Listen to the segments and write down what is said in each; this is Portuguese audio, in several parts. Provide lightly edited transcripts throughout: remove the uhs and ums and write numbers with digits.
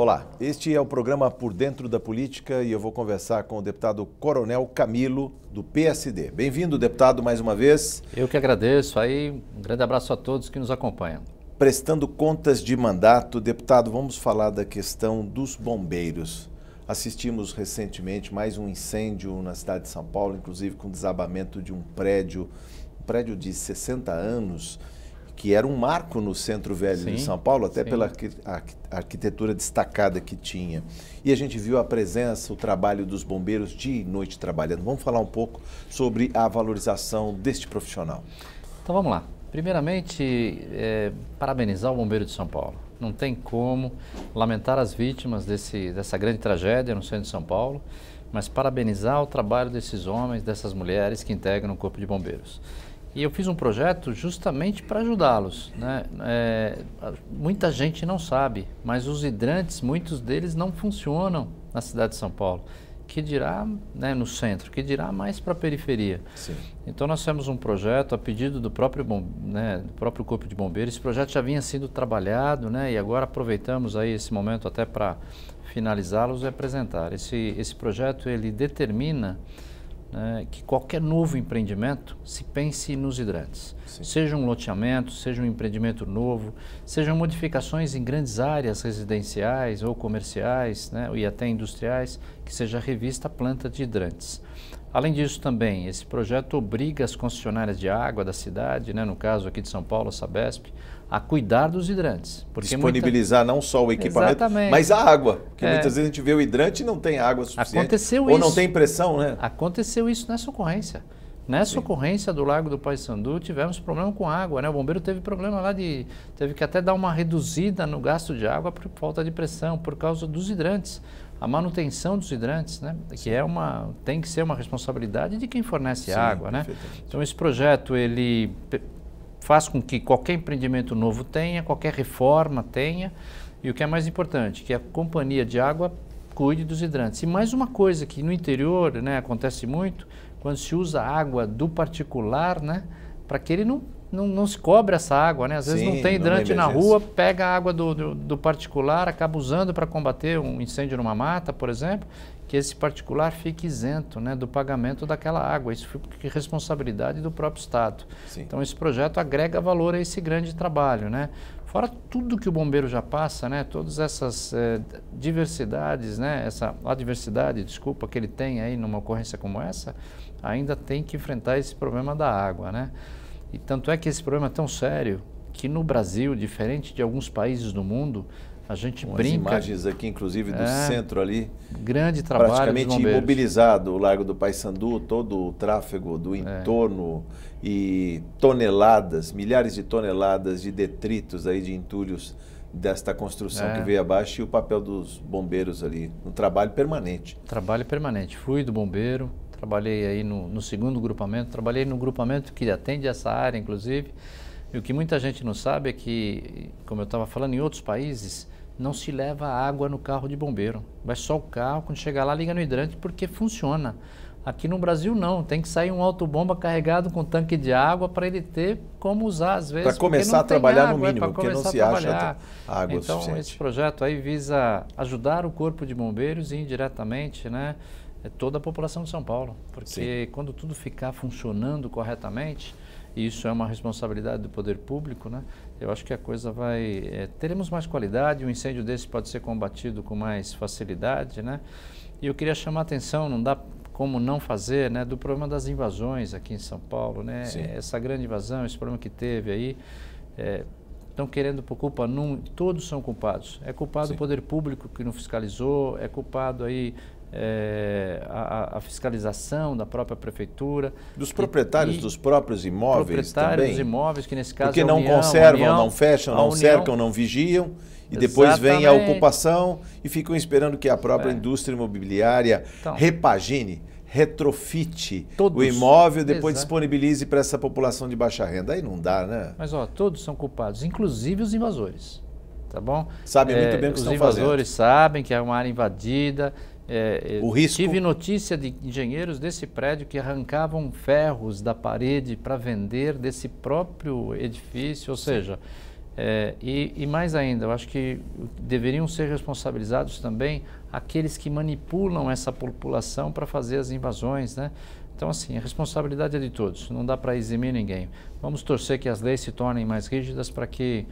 Olá, este é o programa Por Dentro da Política e eu vou conversar com o deputado Coronel Camilo, do PSD. Bem-vindo, deputado, mais uma vez. Eu que agradeço. Aí, um grande abraço a todos que nos acompanham. Prestando contas de mandato, deputado, vamos falar da questão dos bombeiros. Assistimos recentemente mais um incêndio na cidade de São Paulo, inclusive com desabamento de um prédio de 60 anos, que era um marco no centro velho de São Paulo, até pela arquitetura destacada que tinha. E a gente viu a presença, o trabalho dos bombeiros dia e noite trabalhando. Vamos falar um pouco sobre a valorização deste profissional. Então vamos lá. Primeiramente, parabenizar o Bombeiro de São Paulo. Não tem como lamentar as vítimas dessa grande tragédia no centro de São Paulo, mas parabenizar o trabalho desses homens, dessas mulheres que integram o Corpo de Bombeiros. E eu fiz um projeto justamente para ajudá-los, né? Muita gente não sabe, mas os hidrantes, muitos deles não funcionam na cidade de São Paulo, que dirá, né, no centro, que dirá mais para a periferia. Sim. Então nós temos um projeto a pedido do próprio Corpo de Bombeiros. Esse projeto já vinha sendo trabalhado, né, e agora aproveitamos aí esse momento até para finalizá-los e apresentar. Esse projeto ele determina que qualquer novo empreendimento se pense nos hidrantes. Sim. Seja um loteamento, seja um empreendimento novo, sejam modificações em grandes áreas residenciais ou comerciais, né, e até industriais, que seja revista a planta de hidrantes. Além disso também, esse projeto obriga as concessionárias de água da cidade, né, no caso aqui de São Paulo, a Sabesp, a cuidar dos hidrantes. Disponibilizar não só o equipamento, mas a água. Porque muitas vezes a gente vê o hidrante e não tem água suficiente. Ou não tem pressão, né? Aconteceu isso nessa ocorrência. Nessa ocorrência do Lago do Paissandu, tivemos problema com água, né? O bombeiro teve problema lá teve que até dar uma reduzida no gasto de água por falta de pressão, por causa dos hidrantes. A manutenção dos hidrantes, né? Que tem que ser uma responsabilidade de quem fornece água, né? Então esse projeto, ele faz com que qualquer empreendimento novo tenha, qualquer reforma tenha, e o que é mais importante, que a companhia de água cuide dos hidrantes. E mais uma coisa que no interior, né, acontece muito, quando se usa água do particular, né, para que ele não se cobre essa água, né? Às vezes não tem hidrante na rua, pega a água do particular, acaba usando para combater um incêndio numa mata, por exemplo, que esse particular fique isento, né, do pagamento daquela água. Isso foi responsabilidade do próprio Estado. Sim. Então esse projeto agrega valor a esse grande trabalho, né? Fora tudo que o bombeiro já passa, né, todas essas diversidades, né, essa adversidade, desculpa, que ele tem aí numa ocorrência como essa, ainda tem que enfrentar esse problema da água, né? E tanto é que esse problema é tão sério que no Brasil, diferente de alguns países do mundo, a gente brinca... imagens aqui, inclusive, do centro ali. Grande trabalho praticamente imobilizado o Largo do Paissandu, todo o tráfego do entorno e toneladas, milhares de toneladas de detritos aí, de entulhos desta construção que veio abaixo, e o papel dos bombeiros ali, um trabalho permanente. Trabalho permanente. Fui do bombeiro, trabalhei aí no segundo grupamento, trabalhei no grupamento que atende essa área, inclusive. E o que muita gente não sabe é que, como eu estava falando, em outros países, não se leva água no carro de bombeiro. Vai só o carro, quando chegar lá, liga no hidrante, porque funciona. Aqui no Brasil não, tem que sair um autobomba carregado com tanque de água para ele ter como usar às vezes. Para começar a trabalhar no mínimo, porque não se acha água suficiente. Então esse projeto aí visa ajudar o Corpo de Bombeiros e indiretamente, né, toda a população de São Paulo. Porque quando tudo ficar funcionando corretamente, e isso é uma responsabilidade do poder público, né? Eu acho que a coisa teremos mais qualidade, um incêndio desse pode ser combatido com mais facilidade, né? E eu queria chamar a atenção, não dá como não fazer, né, do problema das invasões aqui em São Paulo, né? Essa grande invasão, esse problema que teve aí, estão querendo por culpa, todos são culpados. É culpado o poder público que não fiscalizou, é culpado aí a fiscalização da própria prefeitura. Dos proprietários dos próprios imóveis também. Dos imóveis, que nesse caso porque não conservam, não fecham, não cercam, não vigiam, e depois vem a ocupação e ficam esperando que a própria indústria imobiliária repagine, retrofite o imóvel e depois disponibilize para essa população de baixa renda. Aí não dá, né? Mas todos são culpados, inclusive os invasores, tá bom? Sabem muito bem o que estão fazendo. Os invasores sabem que é uma área invadida. O risco... Tive notícia de engenheiros desse prédio que arrancavam ferros da parede para vender desse próprio edifício, ou seja, E mais ainda, eu acho que deveriam ser responsabilizados também aqueles que manipulam essa população para fazer as invasões, né? Então, assim, a responsabilidade é de todos, não dá para eximir ninguém. Vamos torcer que as leis se tornem mais rígidas para que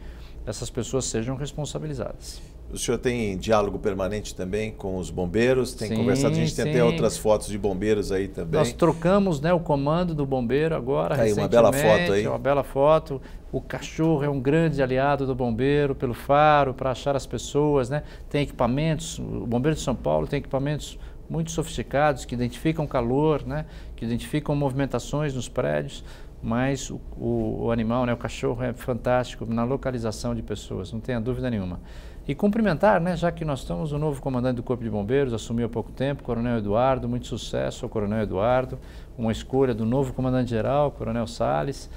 essas pessoas sejam responsabilizadas. O senhor tem diálogo permanente também com os bombeiros? Tem conversado? A gente tem sim. até outras fotos de bombeiros aí também. Nós trocamos, né, o comando do bombeiro agora, aí, recentemente. uma bela foto aí. Uma bela foto. O cachorro é um grande aliado do bombeiro, pelo faro, para achar as pessoas, né? Tem equipamentos, o Bombeiro de São Paulo tem equipamentos muito sofisticados que identificam calor, né? Que identificam movimentações nos prédios, mas o animal, né, o cachorro é fantástico na localização de pessoas, não tenha dúvida nenhuma. E cumprimentar, né, já que nós estamos, o novo comandante do Corpo de Bombeiros, assumiu há pouco tempo, Coronel Eduardo, muito sucesso ao Coronel Eduardo, uma escolha do novo comandante-geral, Coronel Salles,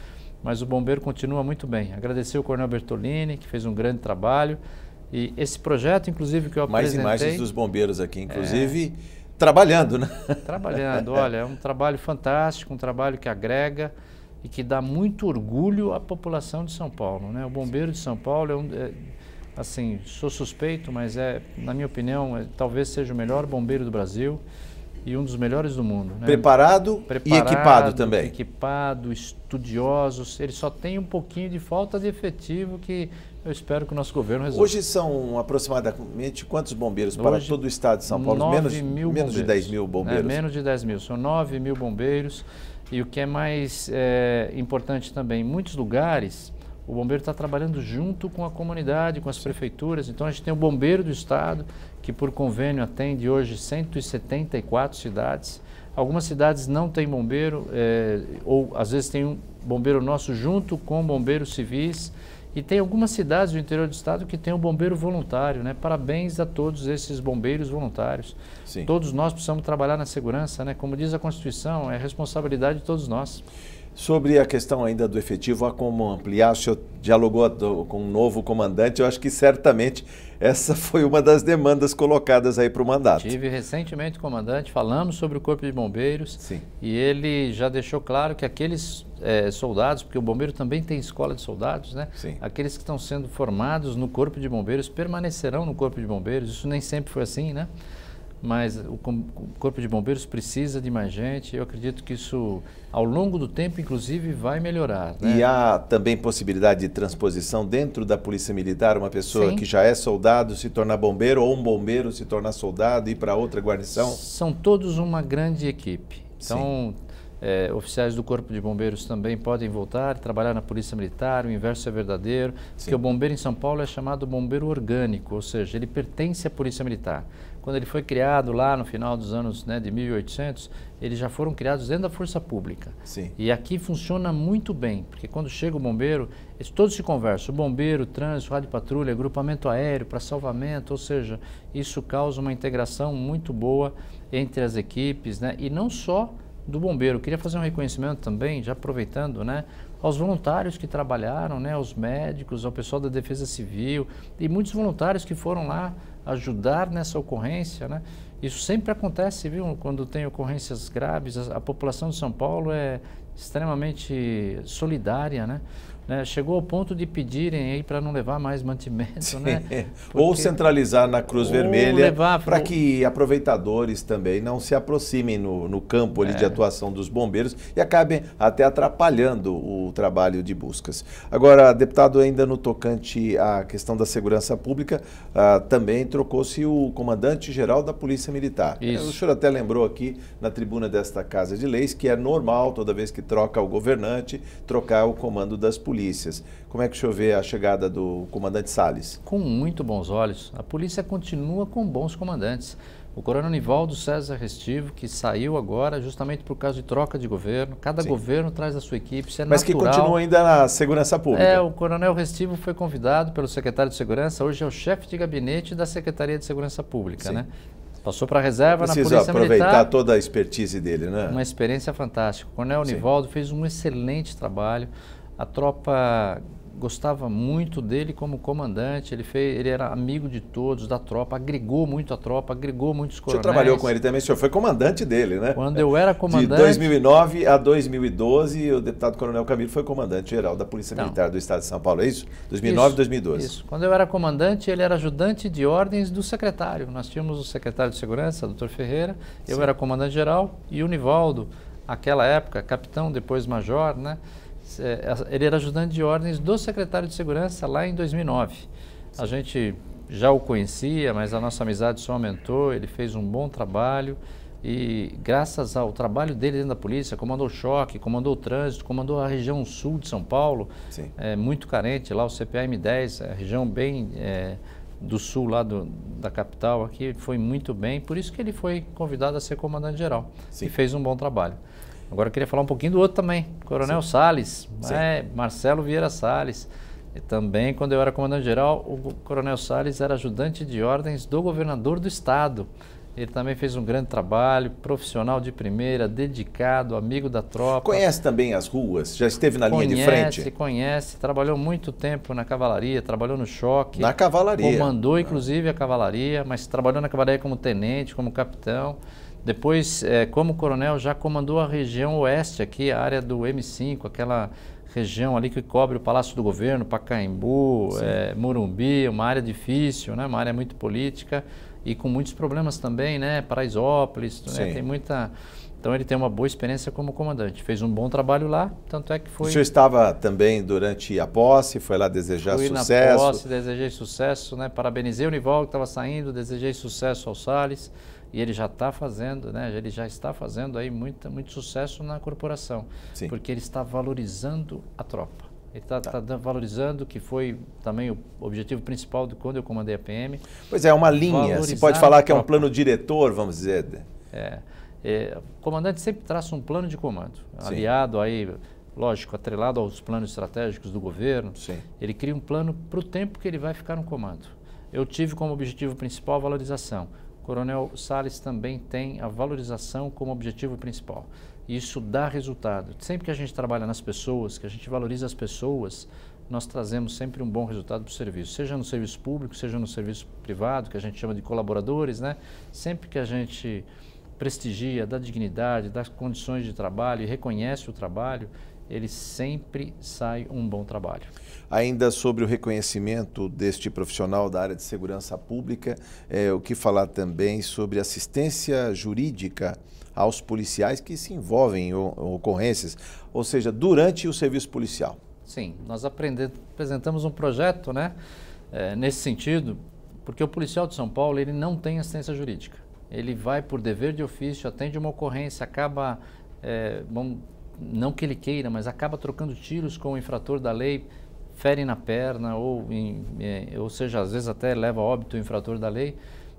mas o bombeiro continua muito bem. Agradecer ao Coronel Bertolini, que fez um grande trabalho, e esse projeto, inclusive, que eu apresentei... Mais imagens dos bombeiros aqui, inclusive, trabalhando, né? Trabalhando, olha, é um trabalho fantástico, um trabalho que agrega e que dá muito orgulho à população de São Paulo, né? O bombeiro de São Paulo assim, sou suspeito, mas na minha opinião, talvez seja o melhor bombeiro do Brasil e um dos melhores do mundo, né? Preparado e equipado também. Equipado, estudiosos. Ele só tem um pouquinho de falta de efetivo que eu espero que o nosso governo resolva. Hoje são aproximadamente quantos bombeiros para todo o estado de São Paulo? 9 mil menos de 10 mil bombeiros. Menos de 10 mil, são 9 mil bombeiros. E o que é mais importante também, em muitos lugares, o bombeiro está trabalhando junto com a comunidade, com as prefeituras. Então a gente tem o bombeiro do estado, que por convênio atende hoje 174 cidades. Algumas cidades não têm bombeiro, ou às vezes tem um bombeiro nosso junto com bombeiros civis. E tem algumas cidades do interior do estado que tem um bombeiro voluntário, né? Parabéns a todos esses bombeiros voluntários. Sim. Todos nós precisamos trabalhar na segurança, né? Como diz a Constituição, é responsabilidade de todos nós. Sobre a questão ainda do efetivo, há como ampliar? O senhor dialogou com um novo comandante, eu acho que certamente essa foi uma das demandas colocadas aí para o mandato. Tive recentemente o comandante, falamos sobre o Corpo de Bombeiros. Sim. E ele já deixou claro que aqueles soldados, porque o bombeiro também tem escola de soldados, né? Sim. Aqueles que estão sendo formados no Corpo de Bombeiros permanecerão no Corpo de Bombeiros. Isso nem sempre foi assim, né? Mas o Corpo de Bombeiros precisa de mais gente. Eu acredito que isso, ao longo do tempo, inclusive, vai melhorar, né? E há também possibilidade de transposição dentro da Polícia Militar, uma pessoa Sim. que já é soldado se tornar bombeiro, ou um bombeiro se tornar soldado e ir para outra guarnição? São todos uma grande equipe. Então, oficiais do Corpo de Bombeiros também podem voltar, trabalhar na Polícia Militar, o inverso é verdadeiro, porque o bombeiro em São Paulo é chamado bombeiro orgânico, ou seja, ele pertence à Polícia Militar. Quando ele foi criado lá no final dos anos, né, de 1800, eles já foram criados dentro da Força Pública. Sim. E aqui funciona muito bem, porque quando chega o bombeiro, todos se conversam, o bombeiro, o trânsito, rádio patrulha, agrupamento aéreo para salvamento, ou seja, isso causa uma integração muito boa entre as equipes, né, e não só do bombeiro. Eu queria fazer um reconhecimento também, já aproveitando, né, aos voluntários que trabalharam, né, aos médicos, ao pessoal da Defesa Civil e muitos voluntários que foram lá ajudar nessa ocorrência, né? Isso sempre acontece, viu? Quando tem ocorrências graves, a população de São Paulo é extremamente solidária, né? Chegou ao ponto de pedirem aí para não levar mais mantimento, Sim. né? Porque... Ou centralizar na Cruz Vermelha para pro... que aproveitadores também não se aproximem no campo ali de atuação dos bombeiros e acabem até atrapalhando o trabalho de buscas. Agora, deputado, ainda no tocante à questão da segurança pública, também trocou-se o comandante-geral da Polícia Militar. Isso. O senhor até lembrou aqui na tribuna desta Casa de Leis que é normal, toda vez que troca o governante, trocar o comando das polícias. Como é que o senhor vê a chegada do comandante Salles? Com muito bons olhos. A polícia continua com bons comandantes. O coronel Nivaldo César Restivo, que saiu agora justamente por causa de troca de governo. Cada governo traz a sua equipe, isso é Mas natural. Que continua ainda na segurança pública. O coronel Restivo foi convidado pelo secretário de Segurança, hoje é o chefe de gabinete da Secretaria de Segurança Pública, né? Passou para a reserva na Polícia Militar. Precisa aproveitar toda a expertise dele, né? Uma experiência fantástica. O coronel Nivaldo fez um excelente trabalho. A tropa gostava muito dele como comandante, ele era amigo de todos, da tropa, agregou muito a tropa, agregou muitos coronéis. O senhor trabalhou com ele também, o senhor foi comandante dele, né? Quando eu era comandante... De 2009 a 2012, o deputado Coronel Camilo foi comandante-geral da Polícia Militar do Estado de São Paulo, é isso? 2009 e 2012. Isso. Quando eu era comandante, ele era ajudante de ordens do secretário. Nós tínhamos o secretário de Segurança, Dr. Ferreira, eu era comandante-geral e o Nivaldo, aquela época, capitão, depois major, né? Ele era ajudante de ordens do secretário de Segurança lá em 2009. A gente já o conhecia, mas a nossa amizade só aumentou, ele fez um bom trabalho e graças ao trabalho dele dentro da polícia, comandou o choque, comandou o trânsito, comandou a região sul de São Paulo, muito carente, lá o CPA-M10, a região bem do sul lá da capital aqui, foi muito bem, por isso que ele foi convidado a ser comandante-geral e fez um bom trabalho. Agora eu queria falar um pouquinho do outro também, Coronel Salles, Marcelo Vieira Salles. E também, quando eu era comandante-geral, o Coronel Salles era ajudante de ordens do governador do estado. Ele também fez um grande trabalho, profissional de primeira, dedicado, amigo da tropa. Conhece também as ruas? Já esteve na linha de frente? Conhece, trabalhou muito tempo na cavalaria, trabalhou no choque. Na cavalaria? Comandou, inclusive, a cavalaria, mas trabalhou na cavalaria como tenente, como capitão. Depois, como coronel, já comandou a região oeste aqui, a área do M5, aquela região ali que cobre o Palácio do Governo, Pacaembu, Morumbi, uma área difícil, né? Uma área muito política e com muitos problemas também, né? Paraisópolis, né? Tem muita... Então ele tem uma boa experiência como comandante. Fez um bom trabalho lá, tanto é que foi... O senhor estava também durante a posse, foi lá desejar sucesso? Fui na posse, desejei sucesso, né? Parabenizei o Nivaldo que estava saindo, desejei sucesso ao Salles. E ele já está fazendo, né? Ele já está fazendo aí muito sucesso na corporação, porque ele está valorizando a tropa. Ele está valorizando, que foi também o objetivo principal de quando eu comandei a PM. Pois é, uma linha, se pode falar que é um plano diretor, vamos dizer. O comandante sempre traça um plano de comando, aliado aí, lógico, atrelado aos planos estratégicos do governo. Ele cria um plano para o tempo que ele vai ficar no comando. Eu tive como objetivo principal a valorização. Coronel Salles também tem a valorização como objetivo principal. Isso dá resultado. Sempre que a gente trabalha nas pessoas, que a gente valoriza as pessoas, nós trazemos sempre um bom resultado para o serviço. Seja no serviço público, seja no serviço privado, que a gente chama de colaboradores, né? Sempre que a gente prestigia, dá dignidade, dá condições de trabalho e reconhece o trabalho, ele sempre sai um bom trabalho. Ainda sobre o reconhecimento deste profissional da área de segurança pública, o que falar também sobre assistência jurídica aos policiais que se envolvem em ocorrências, ou seja, durante o serviço policial. Sim, nós apresentamos um projeto, né, nesse sentido, porque o policial de São Paulo ele não tem assistência jurídica. Ele vai por dever de ofício, atende uma ocorrência, acaba, não que ele queira, mas acaba trocando tiros com o infrator da lei, fere na perna, ou seja, às vezes até leva a óbito o infrator da lei,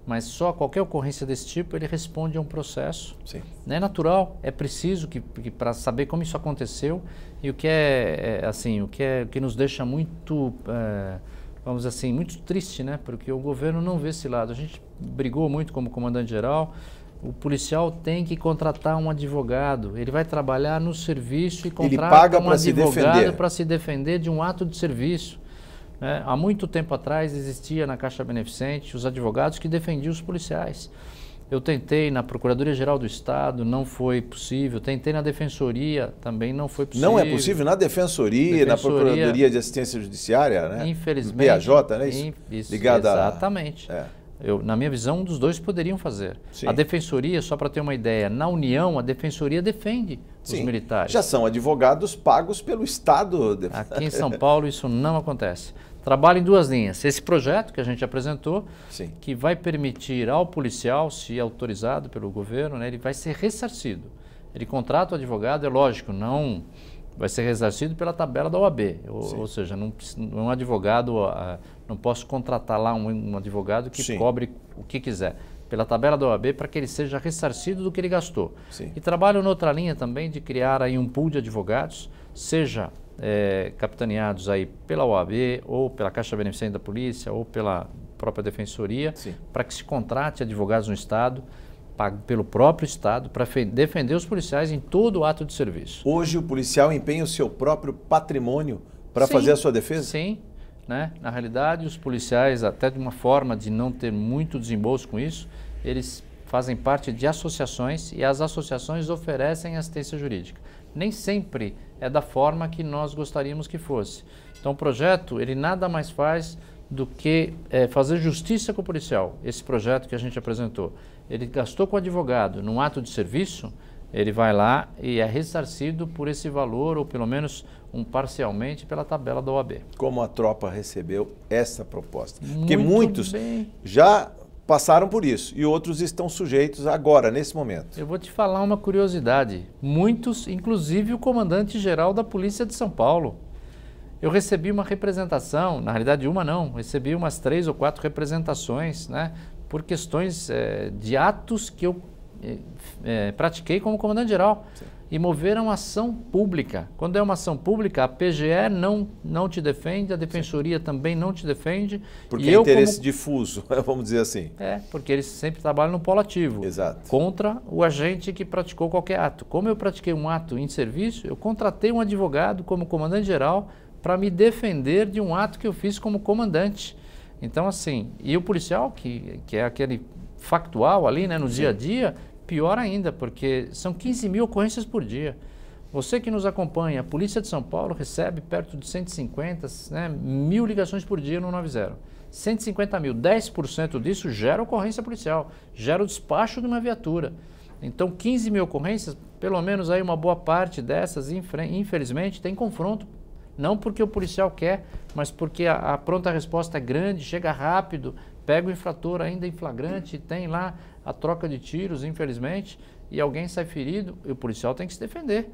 mas só qualquer ocorrência desse tipo ele responde a um processo. Não é natural, é preciso que para saber como isso aconteceu e o que o que nos deixa muito, vamos dizer assim, muito triste, né? Porque o governo não vê esse lado. A gente brigou muito como comandante-geral. O policial tem que contratar um advogado, ele vai trabalhar no serviço e contrata um advogado para se defender de um ato de serviço. Há muito tempo atrás existia na Caixa Beneficente os advogados que defendiam os policiais. Eu tentei na Procuradoria-Geral do Estado, não foi possível. Tentei na Defensoria, também não foi possível. Não é possível na Defensoria, na Procuradoria de Assistência Judiciária, né? Infelizmente. PAJ, né? Isso ligada exatamente. Na minha visão, um dos dois poderiam fazer. A Defensoria, só para ter uma ideia, na União, a Defensoria defende os militares. Já são advogados pagos pelo Estado. Aqui em São Paulo isso não acontece. Trabalha em duas linhas. Esse projeto que a gente apresentou, que vai permitir ao policial, se autorizado pelo governo, né, ele vai ser ressarcido. Ele contrata o advogado, é lógico, não vai ser ressarcido pela tabela da OAB. Ou seja, um advogado, não posso contratar lá um advogado que cobre o que quiser. Pela tabela da OAB para que ele seja ressarcido do que ele gastou. E trabalho noutra linha também de criar aí um pool de advogados, seja capitaneados aí pela OAB ou pela Caixa Beneficente da Polícia ou pela própria Defensoria, para que se contrate advogados no Estado, pago pelo próprio Estado, para defender os policiais em todo o ato de serviço. Hoje o policial empenha o seu próprio patrimônio Para fazer a sua defesa? Sim. Né? Na realidade, os policiais, até de uma forma de não ter muito desembolso com isso, eles fazem parte de associações e as associações oferecem assistência jurídica. Nem sempre é da forma que nós gostaríamos que fosse. Então o projeto, ele nada mais faz do que fazer justiça com o policial. Esse projeto que a gente apresentou, ele gastou com o advogado num ato de serviço, ele vai lá e é ressarcido por esse valor, ou pelo menos parcialmente pela tabela da OAB. Como a tropa recebeu essa proposta? Porque muitos já passaram por isso e outros estão sujeitos agora, nesse momento. Eu vou te falar uma curiosidade. Muitos, inclusive o comandante-geral da Polícia de São Paulo. Eu recebi uma representação, na realidade uma não, recebi umas 3 ou 4 representações, né, por questões de atos que eu pratiquei como comandante-geral. E moveram ação pública. Quando é uma ação pública, a PGE não te defende, a Defensoria também não te defende. Porque é interesse difuso, vamos dizer assim. Porque eles sempre trabalham no polo ativo. Exato. Contra o agente que praticou qualquer ato. Como eu pratiquei um ato em serviço, eu contratei um advogado como comandante-geral para me defender de um ato que eu fiz como comandante. Então, assim, e o policial, que é aquele factual ali, né, no dia a dia, pior ainda, porque são 15 mil ocorrências por dia. Você que nos acompanha, a Polícia de São Paulo recebe perto de 150, né, 1000 ligações por dia no 90. 150 mil, 10% disso gera ocorrência policial, gera o despacho de uma viatura. Então 15 mil ocorrências, pelo menos aí uma boa parte dessas, infelizmente, tem confronto. Não porque o policial quer, mas porque a pronta resposta é grande, chega rápido, pega o infrator ainda em flagrante, tem lá a troca de tiros, infelizmente, e alguém sai ferido, e o policial tem que se defender.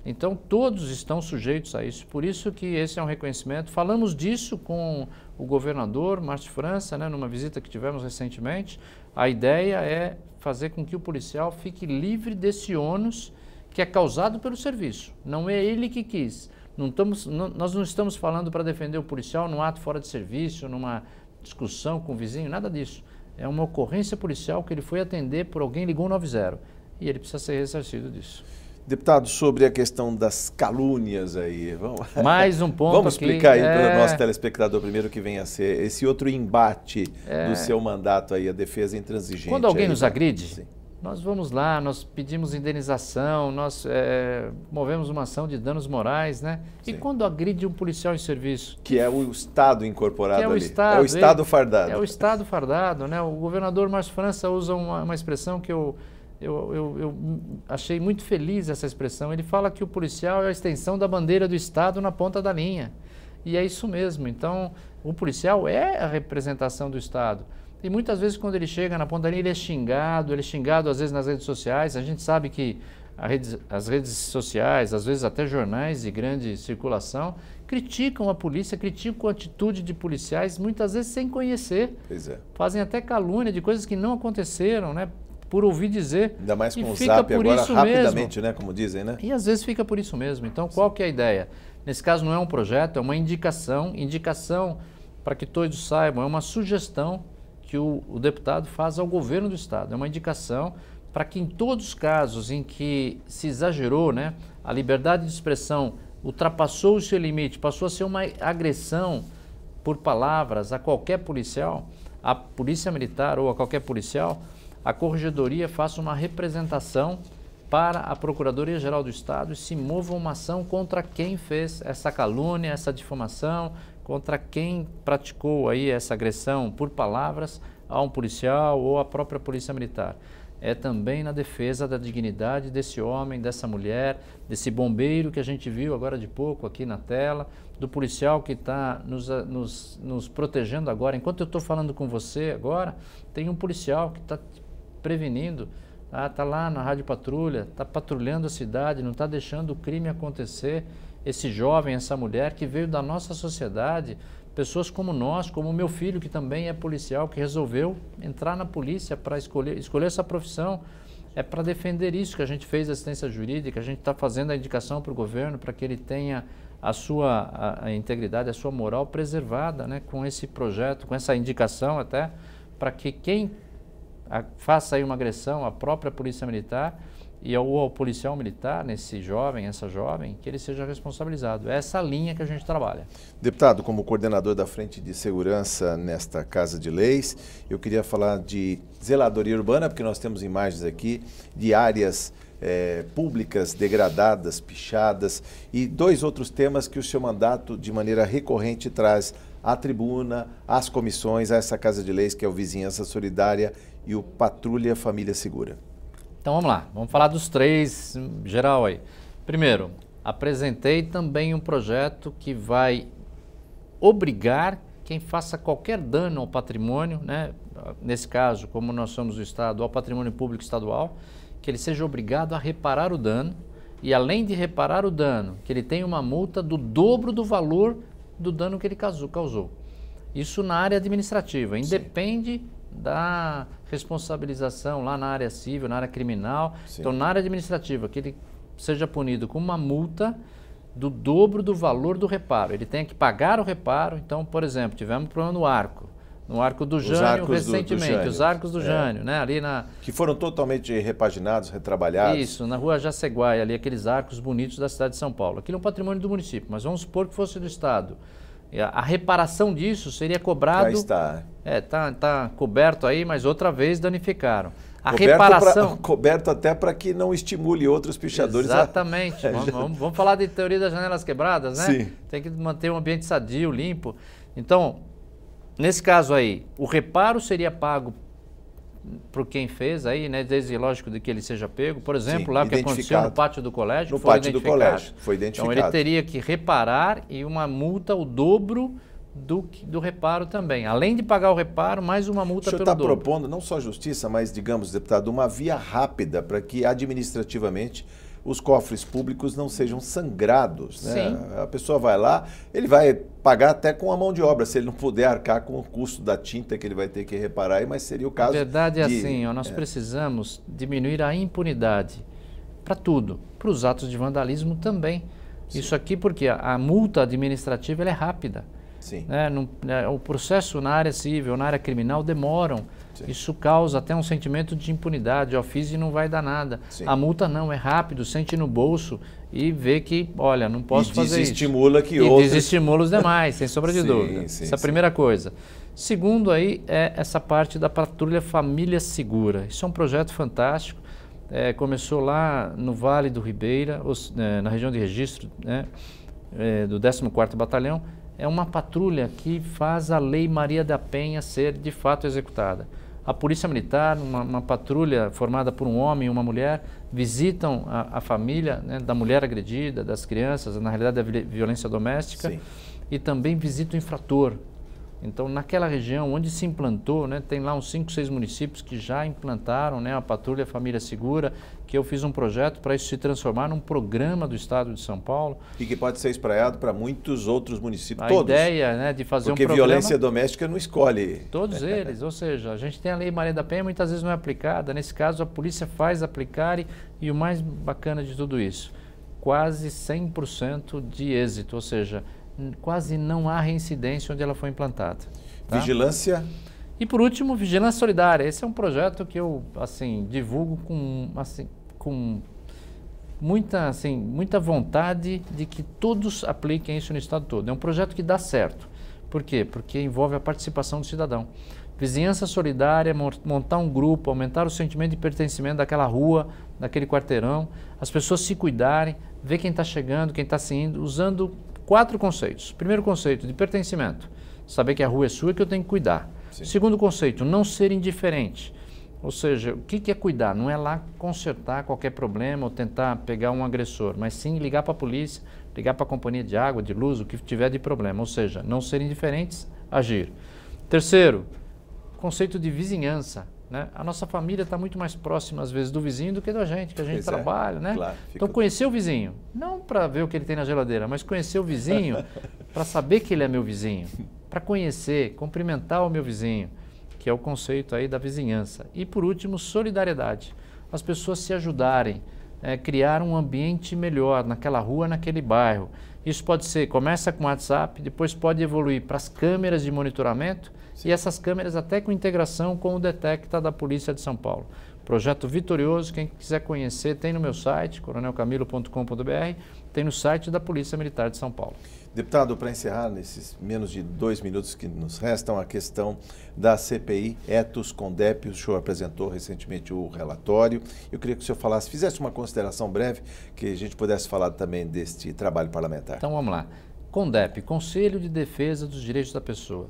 Então, todos estão sujeitos a isso. Por isso que esse é um reconhecimento. Falamos disso com o governador, Márcio França, né, numa visita que tivemos recentemente. A ideia é fazer com que o policial fique livre desse ônus que é causado pelo serviço. Não é ele que quis. Nós não estamos falando para defender o policial num ato fora de serviço, numa discussão com o vizinho, nada disso. É uma ocorrência policial que ele foi atender por alguém ligou 90 e ele precisa ser ressarcido disso. Deputado, sobre a questão das calúnias aí, mais um ponto. Vamos explicar aí para o nosso telespectador primeiro que vem a ser esse outro embate do seu mandato aí, a defesa intransigente. Quando alguém aí, nos agride, sim, nós vamos lá, nós pedimos indenização, nós movemos uma ação de danos morais, né? Sim. E quando agride um policial em serviço? Que é o Estado incorporado ali. É o Estado fardado. É o Estado fardado, né? O governador Márcio França usa uma expressão que eu achei muito feliz, essa expressão. Ele fala que o policial é a extensão da bandeira do Estado na ponta da linha. E é isso mesmo. Então, o policial é a representação do Estado. E muitas vezes quando ele chega na ponta da linha, ele é xingado às vezes nas redes sociais. A gente sabe que as redes sociais, às vezes até jornais de grande circulação, criticam a polícia, criticam a atitude de policiais, muitas vezes sem conhecer. Pois é. Fazem até calúnia de coisas que não aconteceram, né? Por ouvir dizer. Ainda mais com o Zap agora, rapidamente, né? Como dizem, né? E às vezes fica por isso mesmo. Então, qual que é a ideia? Nesse caso não é um projeto, é uma indicação para que todos saibam, é uma sugestão que o deputado faz ao governo do Estado. É uma indicação para que em todos os casos em que se exagerou, né, a liberdade de expressão ultrapassou o seu limite, passou a ser uma agressão por palavras a qualquer policial, a polícia militar ou a qualquer policial, a Corregedoria faça uma representação para a Procuradoria-Geral do Estado e se mova uma ação contra quem fez essa calúnia, essa difamação, contra quem praticou aí essa agressão por palavras a um policial ou à própria Polícia Militar. É também na defesa da dignidade desse homem, dessa mulher, desse bombeiro que a gente viu agora de pouco aqui na tela, do policial que está nos protegendo agora. Enquanto eu estou falando com você agora, tem um policial que está prevenindo, está lá na Rádio Patrulha, está patrulhando a cidade, não está deixando o crime acontecer. Esse jovem, essa mulher que veio da nossa sociedade, pessoas como nós, como o meu filho que também é policial, que resolveu entrar na polícia para escolher essa profissão, é para defender isso que a gente fez assistência jurídica, a gente está fazendo a indicação para o governo para que ele tenha a sua integridade, a sua moral preservada, né, com esse projeto, com essa indicação até, para que quem faça aí uma agressão à própria Polícia Militar, e ao policial militar, nesse jovem, essa jovem, que ele seja responsabilizado. É essa linha que a gente trabalha. Deputado, como coordenador da Frente de Segurança nesta Casa de Leis, eu queria falar de zeladoria urbana, porque nós temos imagens aqui de áreas públicas degradadas, pichadas, e 2 outros temas que o seu mandato, de maneira recorrente, traz à tribuna, às comissões, a essa Casa de Leis, que é o Vizinhança Solidária e o Patrulha Família Segura. Então vamos lá, vamos falar dos 3 geral aí. Primeiro, apresentei também um projeto que vai obrigar quem faça qualquer dano ao patrimônio, né? Nesse caso, como nós somos do Estado, ao patrimônio público estadual, que ele seja obrigado a reparar o dano e, além de reparar o dano, que ele tenha uma multa do dobro do valor do dano que ele causou. Isso na área administrativa, independe da responsabilização lá na área civil, na área criminal. Sim. Então, na área administrativa, que ele seja punido com uma multa do dobro do valor do reparo. Ele tem que pagar o reparo. Então, por exemplo, tivemos um problema no Arco do Jânio recentemente, os arcos do Jânio, né? Ali que foram totalmente repaginados, retrabalhados. Isso, na rua Jaceguai, ali aqueles arcos bonitos da cidade de São Paulo. Aquilo é um patrimônio do município, mas vamos supor que fosse do Estado. A reparação disso seria cobrado... Já está. Tá coberto aí, mas outra vez danificaram. A reparação... Coberto até para que não estimule outros pichadores. Exatamente. Vamos falar de teoria das janelas quebradas, né? Sim. Tem que manter um ambiente sadio, limpo. Então, nesse caso aí, o reparo seria pago por quem fez aí, né? Desde, lógico, de que ele seja pego. Por exemplo, lá o que aconteceu no pátio do colégio. No pátio do colégio, foi identificado. Então, ele teria que reparar e uma multa, o dobro do reparo também. Além de pagar o reparo, mais uma multa pelo dobro. O senhor está propondo, não só justiça, mas, digamos, deputado, uma via rápida para que administrativamente os cofres públicos não sejam sangrados, né? Sim. A pessoa vai lá, ele vai pagar até com a mão de obra, se ele não puder arcar com o custo da tinta que ele vai ter que reparar, mas seria o caso. A verdade é assim, nós precisamos diminuir a impunidade para tudo, para os atos de vandalismo também. Sim. Isso aqui porque a multa administrativa ela é rápida. Sim. O processo na área civil, na área criminal demoram. Sim. Isso causa até um sentimento de impunidade. Eu fiz e não vai dar nada. Sim. A multa não, é rápido, sente no bolso e vê que, olha, não posso fazer isso. E desestimula os demais, sem sombra de dúvida. Essa é a primeira coisa. Segundo aí é essa parte da Patrulha Família Segura. Isso é um projeto fantástico. Começou lá no Vale do Ribeira, na região de registro, né, do 14º Batalhão. É uma patrulha que faz a Lei Maria da Penha ser de fato executada. A Polícia Militar, uma patrulha formada por um homem e uma mulher, visitam a família, né, da mulher agredida, das crianças, na realidade da violência doméstica. Sim. E também visitam o infrator. Então, naquela região onde se implantou, né, tem lá uns 5, 6 municípios que já implantaram, né, a Patrulha Família Segura, que eu fiz um projeto para isso se transformar num programa do Estado de São Paulo. E que pode ser espraiado para muitos outros municípios, todos. A ideia, né, de fazer um programa... Porque violência doméstica não escolhe. Todos eles, ou seja, a gente tem a Lei Maria da Penha, muitas vezes não é aplicada. Nesse caso, a polícia faz aplicar e o mais bacana de tudo isso, quase 100% de êxito, ou seja... quase não há reincidência onde ela foi implantada. Tá? Vigilância? E por último, Vigilância Solidária. Esse é um projeto que eu divulgo com muita vontade de que todos apliquem isso no estado todo. É um projeto que dá certo. Por quê? Porque envolve a participação do cidadão. Vizinhança solidária, montar um grupo, aumentar o sentimento de pertencimento daquela rua, daquele quarteirão, as pessoas se cuidarem, ver quem está chegando, quem está saindo, usando 4 conceitos. Primeiro conceito, de pertencimento. Saber que a rua é sua e que eu tenho que cuidar. Sim. Segundo conceito, não ser indiferente. Ou seja, o que é cuidar? Não é lá consertar qualquer problema ou tentar pegar um agressor, mas sim ligar para a polícia, ligar para a companhia de água, de luz, o que tiver de problema. Ou seja, não ser indiferentes, agir. Terceiro, conceito de vizinhança. Né? A nossa família está muito mais próxima, às vezes, do vizinho do que da gente, que a gente trabalha. Né? Claro, então, conhecer o vizinho, não para ver o que ele tem na geladeira, mas conhecer o vizinho para saber que ele é meu vizinho, para conhecer, cumprimentar o meu vizinho, que é o conceito aí da vizinhança. E, por último, solidariedade. As pessoas se ajudarem, criar um ambiente melhor naquela rua, naquele bairro. Isso pode ser, começa com o WhatsApp, depois pode evoluir para as câmeras de monitoramento. Sim. E essas câmeras até com integração com o Detecta da Polícia de São Paulo. Projeto vitorioso, quem quiser conhecer tem no meu site, coronelcamilo.com.br, tem no site da Polícia Militar de São Paulo. Deputado, para encerrar, nesses menos de 2 minutos que nos restam, a questão da CPI Etos Condep. O senhor apresentou recentemente o relatório. Eu queria que o senhor fizesse uma consideração breve, que a gente pudesse falar também deste trabalho parlamentar. Então vamos lá. Condep, Conselho de Defesa dos Direitos da Pessoa.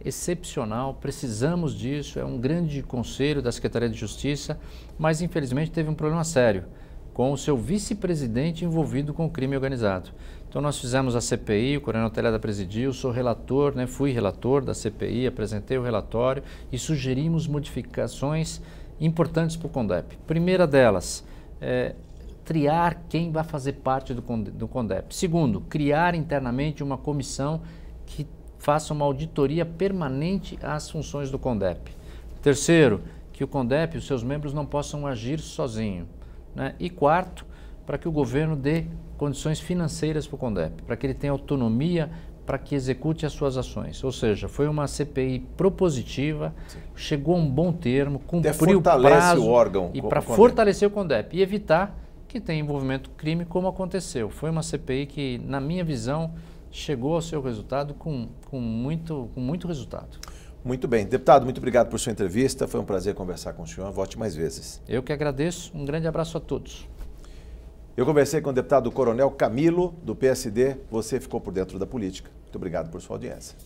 Excepcional, precisamos disso, é um grande conselho da Secretaria de Justiça, mas infelizmente teve um problema sério, com o seu vice-presidente envolvido com o crime organizado. Então nós fizemos a CPI, o Coronel Telhada presidiu, sou relator, fui relator da CPI, apresentei o relatório e sugerimos modificações importantes para o Condep. Primeira delas, triar quem vai fazer parte do Condep. Segundo, criar internamente uma comissão que faça uma auditoria permanente às funções do Condep. Terceiro, que o Condep, os seus membros não possam agir sozinho. E quarto, para que o governo dê condições financeiras para o Condep, para que ele tenha autonomia para que execute as suas ações. Ou seja, foi uma CPI propositiva, sim, chegou a um bom termo, cumpriu o prazo o órgão, e para fortalecer o Condep e evitar que tenha envolvimento crime como aconteceu. Foi uma CPI que, na minha visão, chegou ao seu resultado com muito resultado. Muito bem. Deputado, muito obrigado por sua entrevista. Foi um prazer conversar com o senhor. Volte mais vezes. Eu que agradeço. Um grande abraço a todos. Eu conversei com o deputado Coronel Camilo, do PSD. Você ficou por dentro da política. Muito obrigado por sua audiência.